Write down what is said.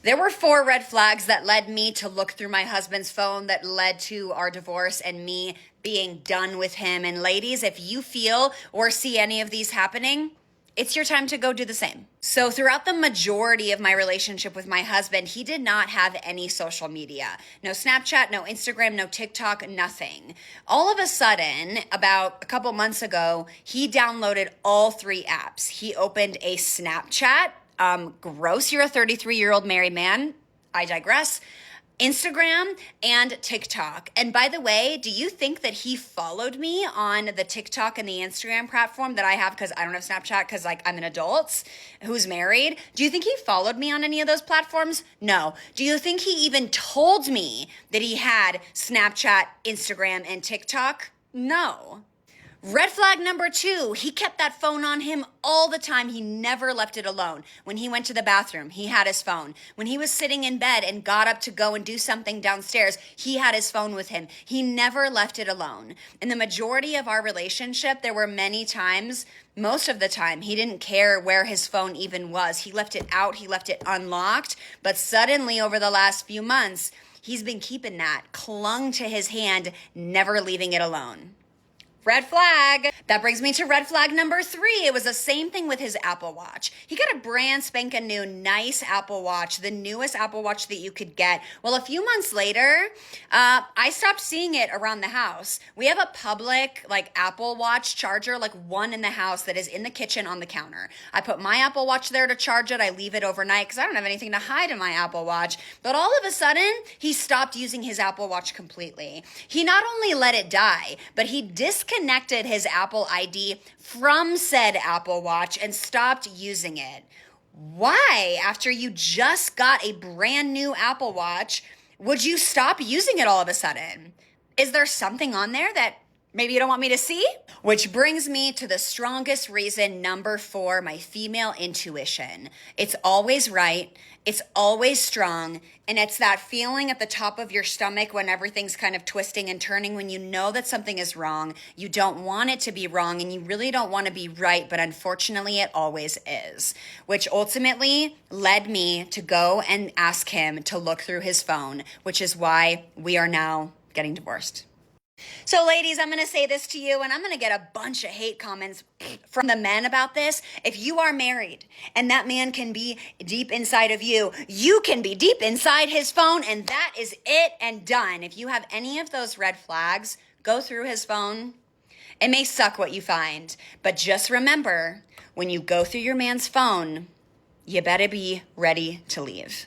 There were 4 red flags that led me to look through my husband's phone that led to our divorce and me being done with him. And ladies, if you feel or see any of these happening, it's your time to go do the same. So throughout the majority of my relationship with my husband, he did not have any social media. No Snapchat, no Instagram, no TikTok, nothing. All of a sudden, about a couple months ago, he downloaded all 3 apps. He opened a Snapchat. Gross, you're a 33-year-old married man. I digress. Instagram and TikTok. And by the way, do you think that he followed me on the TikTok and the Instagram platform that I have because I don't have Snapchat because I'm an adult who's married? Do you think he followed me on any of those platforms? No. Do you think he even told me that he had Snapchat, Instagram, and TikTok? No. Red flag number 2, he kept that phone on him all the time. He never left it alone. When he went to the bathroom, he had his phone. When he was sitting in bed and got up to go and do something downstairs, he had his phone with him. He never left it alone. In the majority of our relationship, there were many times, most of the time, he didn't care where his phone even was. He left it out, he left it unlocked, but suddenly over the last few months, he's been keeping that, clung to his hand, never leaving it alone. Red flag. That brings me to red flag number 3. It was the same thing with his Apple Watch. He got a brand spanking new, nice Apple Watch, the newest Apple Watch that you could get. Well, a few months later, I stopped seeing it around the house. We have a public Apple Watch charger, one in the house that is in the kitchen on the counter. I put my Apple Watch there to charge it. I leave it overnight because I don't have anything to hide in my Apple Watch. But all of a sudden, he stopped using his Apple Watch completely. He not only let it die, but he disconnected his Apple ID from said Apple Watch and stopped using it. Why, after you just got a brand new Apple Watch, would you stop using it all of a sudden? Is there something on there that maybe you don't want me to see? Which brings me to the strongest reason, number 4, my female intuition. It's always right. It's always strong. And it's that feeling at the top of your stomach when everything's kind of twisting and turning, when you know that something is wrong. You don't want it to be wrong and you really don't want to be right, but unfortunately it always is. Which ultimately led me to go and ask him to look through his phone, which is why we are now getting divorced. So ladies, I'm going to say this to you, and I'm going to get a bunch of hate comments from the men about this. If you are married and that man can be deep inside of you, you can be deep inside his phone, and that is it and done. If you have any of those red flags, go through his phone. It may suck what you find, but just remember, when you go through your man's phone, you better be ready to leave.